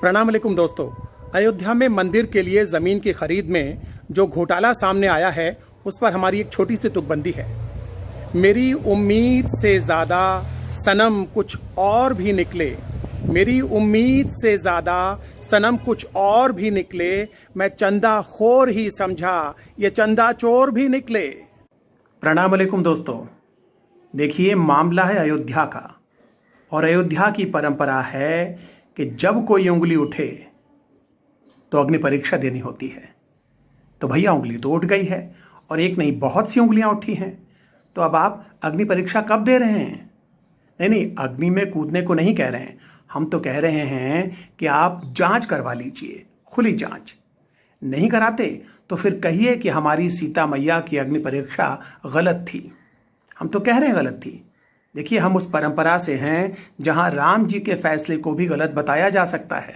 प्रणाम अलैकुम दोस्तों। अयोध्या में मंदिर के लिए ज़मीन की खरीद में जो घोटाला सामने आया है उस पर हमारी एक छोटी सी तुकबंदी है। मेरी उम्मीद से ज़्यादा सनम कुछ और भी निकले, मेरी उम्मीद से ज़्यादा सनम कुछ और भी निकले, मैं चंदा खोर ही समझा ये चंदा चोर भी निकले। प्रणाम अलैकुम दोस्तों। देखिए, मामला है अयोध्या का, और अयोध्या की परंपरा है कि जब कोई उंगली उठे तो अग्नि परीक्षा देनी होती है। तो भैया उंगली तो उठ गई है, और एक नहीं बहुत सी उंगलियां उठी हैं। तो अब आप अग्नि परीक्षा कब दे रहे हैं? नहीं, अग्नि में कूदने को नहीं कह रहे हैं, हम तो कह रहे हैं कि आप जांच करवा लीजिए, खुली जांच। नहीं कराते तो फिर कहिए कि हमारी सीता मैया की अग्नि परीक्षा गलत थी। हम तो कह रहे हैं गलत थी। देखिए, हम उस परंपरा से हैं जहां राम जी के फैसले को भी गलत बताया जा सकता है,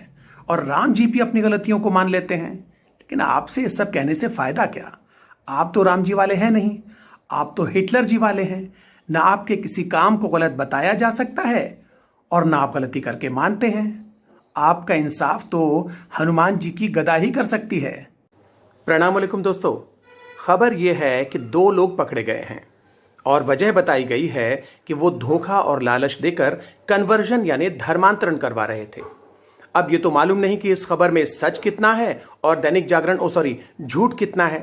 और राम जी भी अपनी गलतियों को मान लेते हैं। लेकिन आपसे ये सब कहने से फायदा क्या? आप तो राम जी वाले हैं नहीं, आप तो हिटलर जी वाले हैं। ना आपके किसी काम को गलत बताया जा सकता है और ना आप गलती करके मानते हैं। आपका इंसाफ तो हनुमान जी की गदा ही कर सकती है। प्रणाम अलैकुम दोस्तों। खबर यह है कि 2 लोग पकड़े गए हैं, और वजह बताई गई है कि वो धोखा और लालच देकर कन्वर्जन यानी धर्मांतरण करवा रहे थे। अब ये तो मालूम नहीं कि इस खबर में सच कितना है और दैनिक जागरण झूठ कितना है।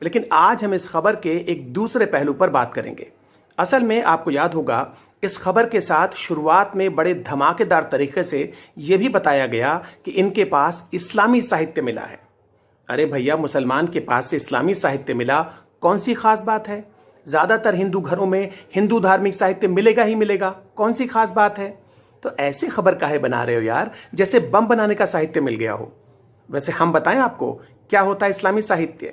लेकिन आज हम इस खबर के एक दूसरे पहलू पर बात करेंगे। असल में आपको याद होगा, इस खबर के साथ शुरुआत में बड़े धमाकेदार तरीके से यह भी बताया गया कि इनके पास इस्लामी साहित्य मिला है। अरे भैया, मुसलमान के पास से इस्लामी साहित्य मिला, कौन सी खास बात है? ज्यादातर हिंदू घरों में हिंदू धार्मिक साहित्य मिलेगा ही मिलेगा, कौन सी खास बात है? तो ऐसे खबर काहे बना रहे हो यार, जैसे बम बनाने का साहित्य मिल गया हो। वैसे हम बताएं आपको क्या होता है इस्लामी साहित्य।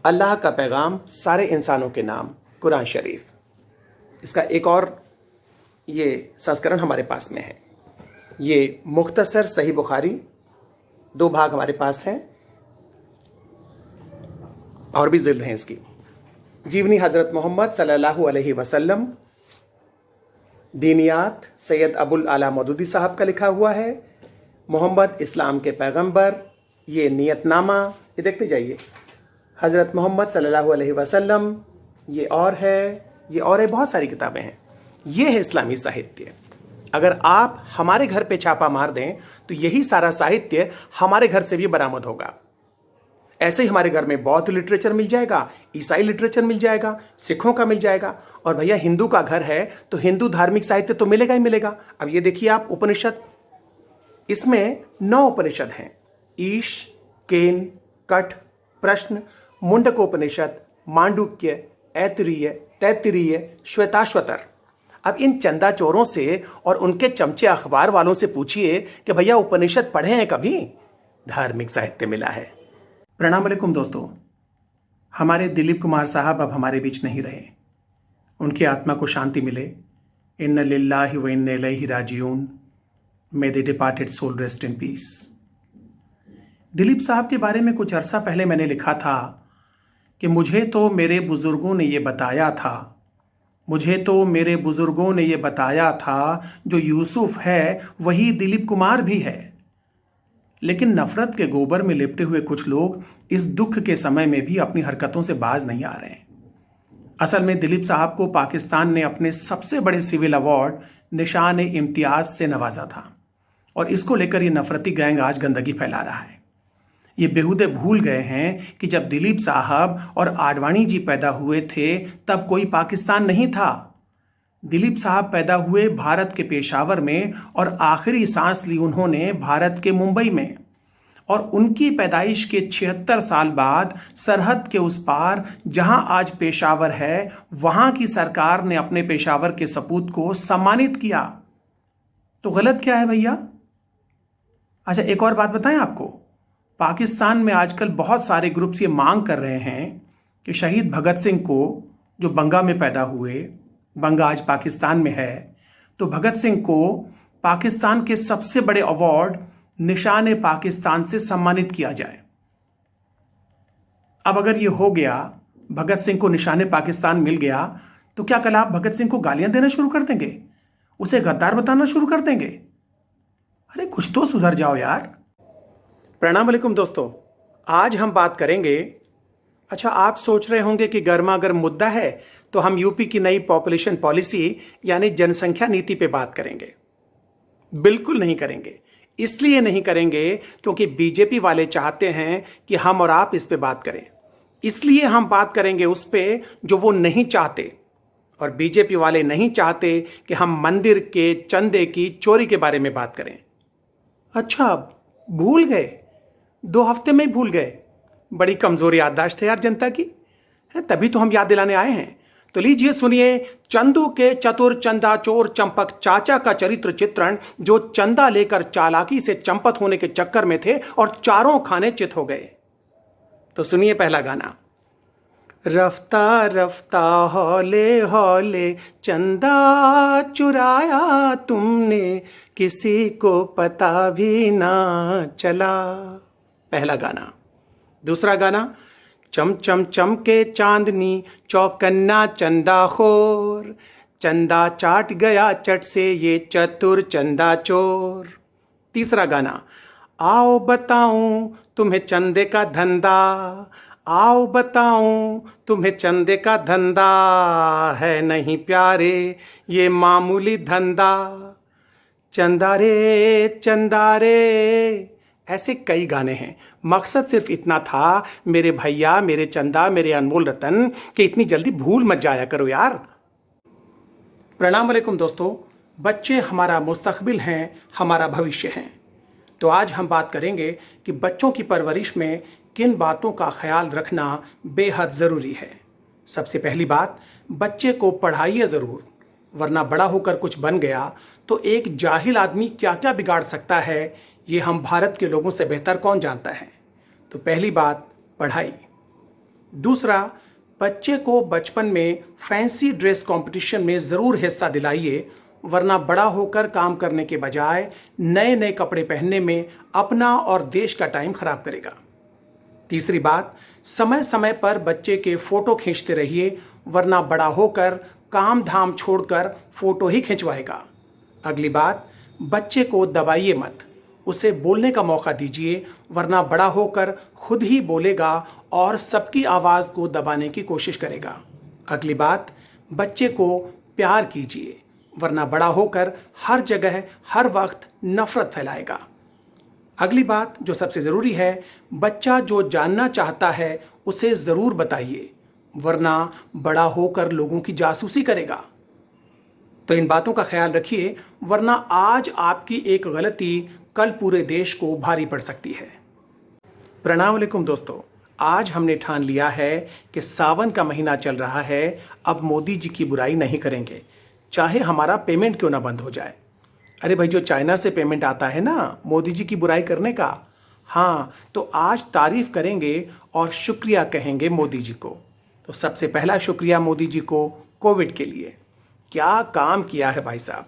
अल्लाह का पैगाम सारे इंसानों के नाम, कुरान शरीफ। इसका एक और ये संस्करण हमारे पास में है। ये मुख्तसर सही बुखारी, 2 भाग हमारे पास हैं, और भी जिल्द हैं इसकी। जीवनी हजरत मोहम्मद सल्लल्लाहु अलैहि वसल्लम, दीनियात सैयद अबुल आला मौदूदी साहब का लिखा हुआ है। मोहम्मद इस्लाम के पैगंबर, ये नियतनामा, ये देखते जाइए। हजरत मोहम्मद सल्लल्लाहु अलैहि वसल्लम, ये और है, बहुत सारी किताबें हैं। ये है इस्लामी साहित्य। अगर आप हमारे घर पे छापा मार दें तो यही सारा साहित्य हमारे घर से भी बरामद होगा। ऐसे ही हमारे घर में बौद्ध लिटरेचर मिल जाएगा, ईसाई लिटरेचर मिल जाएगा, सिखों का मिल जाएगा, और भैया हिंदू का घर है तो हिंदू धार्मिक साहित्य तो मिलेगा ही मिलेगा। अब ये देखिए आप, उपनिषद, इसमें 9 उपनिषद हैं। ईश, केन, कठ, प्रश्न, मुंडकोपनिषद, मांडुक्य, ऐतरेय, तैत्तिरीय, श्वेताश्वतर। अब इन चंदा चोरों से और उनके चमचे अखबार वालों से पूछिए कि भैया उपनिषद पढ़े हैं कभी? धार्मिक साहित्य मिला है। प्रणाम अलैकुम दोस्तों। हमारे दिलीप कुमार साहब अब हमारे बीच नहीं रहे, उनकी आत्मा को शांति मिले। इन्ना लिल्लाहि व इन्ना इलैहि राजिऊन। May the departed soul rest in peace. Dilip साहब के बारे में कुछ अरसा पहले मैंने लिखा था कि मुझे तो मेरे बुजुर्गों ने ये बताया था जो यूसुफ है वही दिलीप कुमार भी है। लेकिन नफरत के गोबर में लिपटे हुए कुछ लोग इस दुख के समय में भी अपनी हरकतों से बाज नहीं आ रहे हैं। असल में दिलीप साहब को पाकिस्तान ने अपने सबसे बड़े सिविल अवार्ड निशान-ए-इम्तियाज से नवाजा था, और इसको लेकर ये नफरती गैंग आज गंदगी फैला रहा है। ये बेहुदे भूल गए हैं कि जब दिलीप साहब और आडवाणी जी पैदा हुए थे तब कोई पाकिस्तान नहीं था। दिलीप साहब पैदा हुए भारत के पेशावर में, और आखिरी सांस ली उन्होंने भारत के मुंबई में। और उनकी पैदाइश के 76 साल बाद सरहद के उस पार जहां आज पेशावर है, वहां की सरकार ने अपने पेशावर के सपूत को सम्मानित किया। तो गलत क्या है भैया? अच्छा, एक और बात बताएं आपको। पाकिस्तान में आजकल बहुत सारे ग्रुप्स ये मांग कर रहे हैं कि शहीद भगत सिंह को, जो बंगा में पैदा हुए, बंगा आज पाकिस्तान में है, तो भगत सिंह को पाकिस्तान के सबसे बड़े अवार्ड निशान-ए-पाकिस्तान से सम्मानित किया जाए। अब अगर ये हो गया, भगत सिंह को निशान-ए-पाकिस्तान मिल गया, तो क्या कल आप भगत सिंह को गालियां देना शुरू कर देंगे? उसे गद्दार बताना शुरू कर देंगे? अरे कुछ तो सुधर जाओ यार। प्रणाम वालेकुम दोस्तों, आज हम बात करेंगे। अच्छा, आप सोच रहे होंगे कि गर्मा गर्म मुद्दा है तो हम यूपी की नई पॉपुलेशन पॉलिसी यानी जनसंख्या नीति पे बात करेंगे। बिल्कुल नहीं करेंगे। इसलिए नहीं करेंगे क्योंकि बीजेपी वाले चाहते हैं कि हम और आप इस पे बात करें। इसलिए हम बात करेंगे उस पे जो वो नहीं चाहते, और बीजेपी वाले नहीं चाहते कि हम मंदिर के चंदे की चोरी के बारे में बात करें। अच्छा, भूल गए? 2 हफ्ते में ही भूल गए? बड़ी कमजोर याददाश्त है यार जनता की। है, तभी तो हम याद दिलाने आए हैं। तो लीजिए सुनिए, चंदू के चतुर चंदा चोर चंपक चाचा का चरित्र चित्रण, जो चंदा लेकर चालाकी से चंपत होने के चक्कर में थे और चारों खाने चित हो गए। तो सुनिए पहला गाना। रफ्ता रफ्ता हौले हौले चंदा चुराया तुमने, किसी को पता भी ना चला। पहला गाना। दूसरा गाना। चम चम चम के चांदनी चौकन्ना चंदा खोर, चंदा चाट गया चट से ये चतुर चंदा चोर। तीसरा गाना। आओ बताऊं तुम्हें चंदे का धंधा, आओ बताऊं तुम्हें चंदे का धंधा, है नहीं प्यारे ये मामूली धंधा, चंदा रे। ऐसे कई गाने हैं। मकसद सिर्फ इतना था मेरे भैया, मेरे चंदा, मेरे अनमोल रतन, कि इतनी जल्दी भूल मत जाया करो यार। प्रणाम वालेकुम दोस्तों। बच्चे हमारा मुस्तकबिल हैं, हमारा भविष्य हैं। तो आज हम बात करेंगे कि बच्चों की परवरिश में किन बातों का ख्याल रखना बेहद ज़रूरी है। सबसे पहली बात, बच्चे को पढ़ाइए ज़रूर, वरना बड़ा होकर कुछ बन गया तो एक जाहिल आदमी क्या क्या बिगाड़ सकता है, ये हम भारत के लोगों से बेहतर कौन जानता है। तो पहली बात, पढ़ाई। दूसरा, बच्चे को बचपन में फैंसी ड्रेस कंपटीशन में ज़रूर हिस्सा दिलाइए, वरना बड़ा होकर काम करने के बजाय नए नए कपड़े पहनने में अपना और देश का टाइम खराब करेगा। तीसरी बात, समय समय पर बच्चे के फोटो खींचते रहिए, वरना बड़ा होकर काम धाम छोड़कर फोटो ही खिंचवाएगा। अगली बात, बच्चे को दबाइए मत, उसे बोलने का मौका दीजिए, वरना बड़ा होकर खुद ही बोलेगा और सबकी आवाज़ को दबाने की कोशिश करेगा। अगली बात, बच्चे को प्यार कीजिए, वरना बड़ा होकर हर जगह हर वक्त नफरत फैलाएगा। अगली बात जो सबसे ज़रूरी है, बच्चा जो जानना चाहता है उसे ज़रूर बताइए, वरना बड़ा होकर लोगों की जासूसी करेगा। तो इन बातों का ख्याल रखिए, वरना आज आपकी एक गलती कल पूरे देश को भारी पड़ सकती है। प्रणाम वालेकुम दोस्तों। आज हमने ठान लिया है कि सावन का महीना चल रहा है, अब मोदी जी की बुराई नहीं करेंगे, चाहे हमारा पेमेंट क्यों ना बंद हो जाए। अरे भाई, जो चाइना से पेमेंट आता है ना मोदी जी की बुराई करने का, हाँ, तो आज तारीफ करेंगे और शुक्रिया कहेंगे मोदी जी को। तो सबसे पहला शुक्रिया मोदी जी को कोविड के लिए। क्या काम किया है भाई साहब,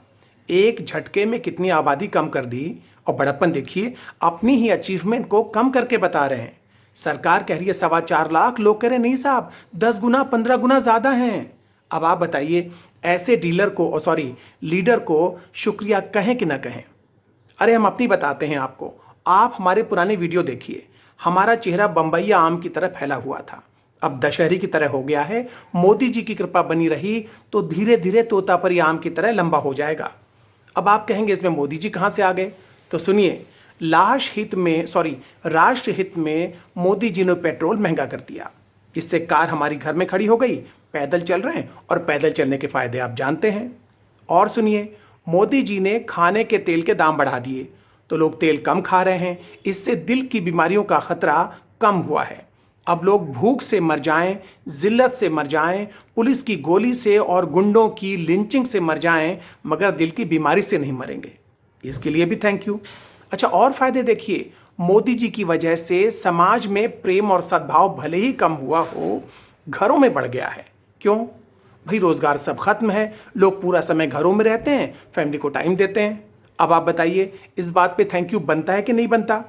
एक झटके में कितनी आबादी कम कर दी, और बड़प्पन देखिए, अपनी ही अचीवमेंट को कम करके बता रहे हैं। सरकार कह रही है 4.25 लाख, लोग कह रहे नहीं साहब 10 गुना 15 गुना ज़्यादा हैं। अब आप बताइए, ऐसे लीडर को शुक्रिया कहें कि ना कहें। अरे हम अपनी बताते हैं आपको, आप हमारे पुराने वीडियो देखिए, हमारा चेहरा बम्बईया आम की तरह फैला हुआ था, अब दशहरी की तरह हो गया है। मोदी जी की कृपा बनी रही तो धीरे धीरे तोतापरी आम की तरह लंबा हो जाएगा। अब आप कहेंगे इसमें मोदी जी कहाँ से आ गए? तो सुनिए, राष्ट्र हित में मोदी जी ने पेट्रोल महंगा कर दिया, इससे कार हमारी घर में खड़ी हो गई, पैदल चल रहे हैं, और पैदल चलने के फायदे आप जानते हैं। और सुनिए, मोदी जी ने खाने के तेल के दाम बढ़ा दिए तो लोग तेल कम खा रहे हैं, इससे दिल की बीमारियों का खतरा कम हुआ है। अब लोग भूख से मर जाएं, जिल्लत से मर जाएं, पुलिस की गोली से और गुंडों की लिंचिंग से मर जाएं, मगर दिल की बीमारी से नहीं मरेंगे। इसके लिए भी थैंक यू। अच्छा, और फायदे देखिए, मोदी जी की वजह से समाज में प्रेम और सद्भाव भले ही कम हुआ हो, घरों में बढ़ गया है। क्यों भाई? रोजगार सब खत्म है, लोग पूरा समय घरों में रहते हैं, फैमिली को टाइम देते हैं। अब आप बताइए, इस बात पे थैंक यू बनता है कि नहीं बनता?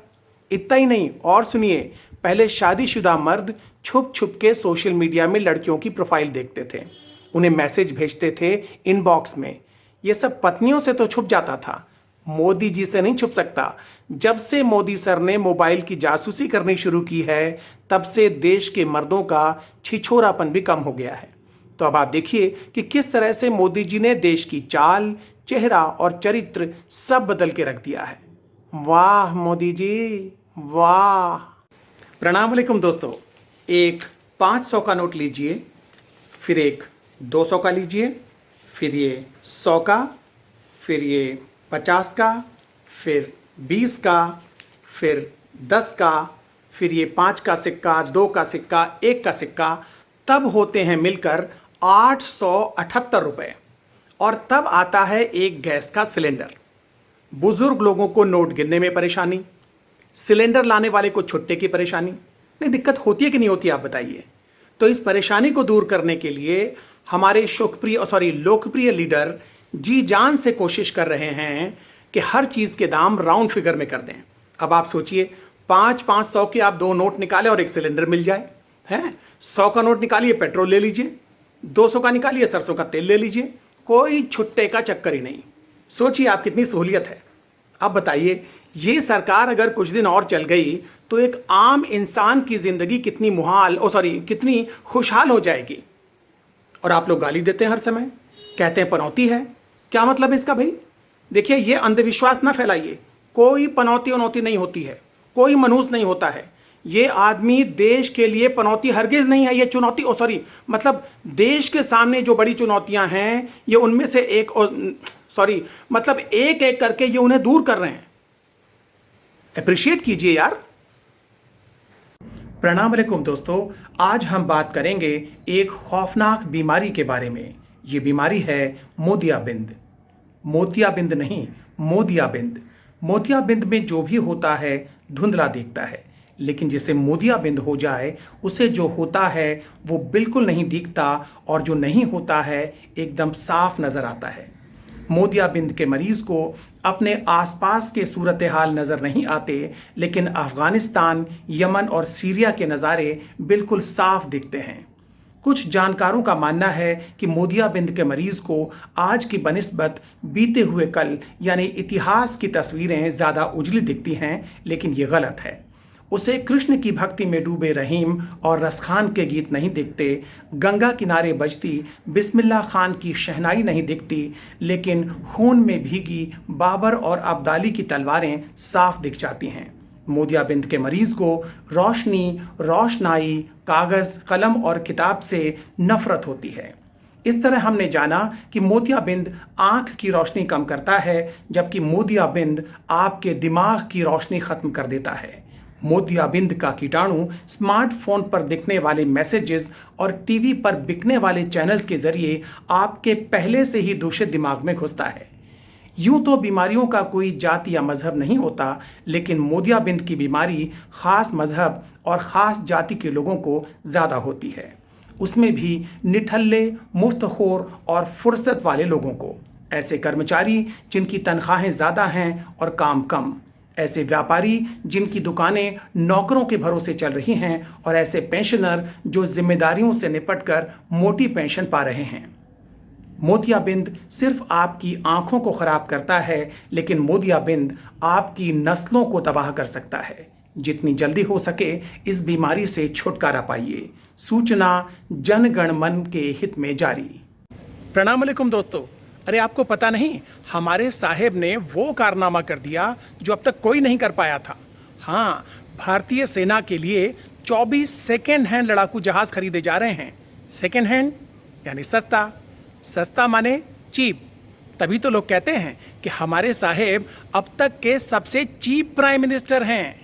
इतना ही नहीं, और सुनिए, पहले शादीशुदा मर्द छुप छुप के सोशल मीडिया में लड़कियों की प्रोफाइल देखते थे, उन्हें मैसेज भेजते थे इनबॉक्स में। ये सब पत्नियों से तो छुप जाता था, मोदी जी से नहीं छुप सकता। जब से मोदी सर ने मोबाइल की जासूसी करनी शुरू की है, तब से देश के मर्दों का छिछोरापन भी कम हो गया है। तो अब आप देखिए कि किस तरह से मोदी जी ने देश की चाल, चेहरा और चरित्र सब बदल के रख दिया है। वाह मोदी जी, वाह। प्रणाम वालेकुम दोस्तों। एक 500 का नोट लीजिए, फिर एक 200 का लीजिए, फिर ये 100 का, फिर ये 50 का, फिर 20 का, फिर 10 का, फिर ये 5 का सिक्का, 2 का सिक्का, 1 का सिक्का, तब होते हैं मिलकर 878 रुपए। और तब आता है एक गैस का सिलेंडर। बुजुर्ग लोगों को नोट गिनने में परेशानी, सिलेंडर लाने वाले को छुट्टे की परेशानी। नहीं, दिक्कत होती है कि नहीं होती, आप बताइए। तो इस परेशानी को दूर करने के लिए हमारे लोकप्रिय लीडर जी जान से कोशिश कर रहे हैं कि हर चीज के दाम राउंड फिगर में कर दें। अब आप सोचिए, 500 के आप 2 नोट निकालें और एक सिलेंडर मिल जाए, हैं? 100 का नोट निकालिए, पेट्रोल ले लीजिए, 200 का निकालिए, सरसों का तेल ले लीजिए, कोई छुट्टे का चक्कर ही नहीं। सोचिए आप, कितनी सहूलियत है। अब बताइए, ये सरकार अगर कुछ दिन और चल गई तो एक आम इंसान की जिंदगी कितनी खुशहाल हो जाएगी। और आप लोग गाली देते हैं हर समय, कहते हैं पनौती है। क्या मतलब है इसका भाई? देखिए, ये अंधविश्वास ना फैलाइए। कोई पनौती वनौती नहीं होती है, कोई मनहूस नहीं होता है। ये आदमी देश के लिए पनौती हरगिज नहीं है। ये चुनौती मतलब देश के सामने जो बड़ी चुनौतियां हैं, ये उनमें से एक एक करके ये उन्हें दूर कर रहे हैं। अप्रिशिएट कीजिए यार। प्रणाम वालेकुम दोस्तों। आज हम बात करेंगे एक खौफनाक बीमारी के बारे में। ये बीमारी है मोतियाबिंद। मोतियाबिंद नहीं, मोतियाबिंद। मोतियाबिंद में जो भी होता है धुंधला दिखता है, लेकिन जिसे मोतियाबिंद हो जाए उसे जो होता है वो बिल्कुल नहीं दिखता, और जो नहीं होता है एकदम साफ नजर आता है। मोतियाबिंद के मरीज को अपने आसपास के सूरत हाल नज़र नहीं आते, लेकिन अफगानिस्तान, यमन और सीरिया के नज़ारे बिल्कुल साफ दिखते हैं। कुछ जानकारों का मानना है कि मोतियाबिंद के मरीज को आज की बनिस्बत बीते हुए कल यानी इतिहास की तस्वीरें ज़्यादा उजली दिखती हैं, लेकिन ये गलत है। उसे कृष्ण की भक्ति में डूबे रहीम और रसखान के गीत नहीं दिखते, गंगा किनारे बजती बिस्मिल्लाह खान की शहनाई नहीं दिखती, लेकिन खून में भीगी बाबर और अब्दाली की तलवारें साफ दिख जाती हैं। मोतियाबिंद के मरीज को रोशनाई, कागज़, कलम और किताब से नफरत होती है। इस तरह हमने जाना कि मोतियाबिंद आंख की रोशनी कम करता है, जबकि मोतियाबिंद आपके दिमाग की रोशनी खत्म कर देता है। मोतियाबिंद का कीटाणु स्मार्टफोन पर दिखने वाले मैसेजेस और टीवी पर बिकने वाले चैनल्स के जरिए आपके पहले से ही दूषित दिमाग में घुसता है। यूं तो बीमारियों का कोई जाति या मजहब नहीं होता, लेकिन मोतियाबिंद की बीमारी खास मजहब और खास जाति के लोगों को ज़्यादा होती है, उसमें भी निठल्ले, मुफ्तखोर और फुर्सत वाले लोगों को। ऐसे कर्मचारी जिनकी तनख्वाहें ज़्यादा हैं और काम कम, ऐसे व्यापारी जिनकी दुकानें नौकरों के भरोसे चल रही हैं, और ऐसे पेंशनर जो जिम्मेदारियों से निपटकर मोटी पेंशन पा रहे हैं। मोतियाबिंद सिर्फ आपकी आंखों को खराब करता है, लेकिन मोतियाबिंद आपकी नस्लों को तबाह कर सकता है। जितनी जल्दी हो सके इस बीमारी से छुटकारा पाइए। सूचना जन गण मन के हित में जारी। प्रणाम वालेकुम दोस्तों। अरे आपको पता नहीं, हमारे साहेब ने वो कारनामा कर दिया जो अब तक कोई नहीं कर पाया था। हाँ, भारतीय सेना के लिए 24 सेकेंड हैंड लड़ाकू जहाज खरीदे जा रहे हैं। सेकेंड हैंड यानी सस्ता, सस्ता माने चीप। तभी तो लोग कहते हैं कि हमारे साहेब अब तक के सबसे चीप प्राइम मिनिस्टर हैं।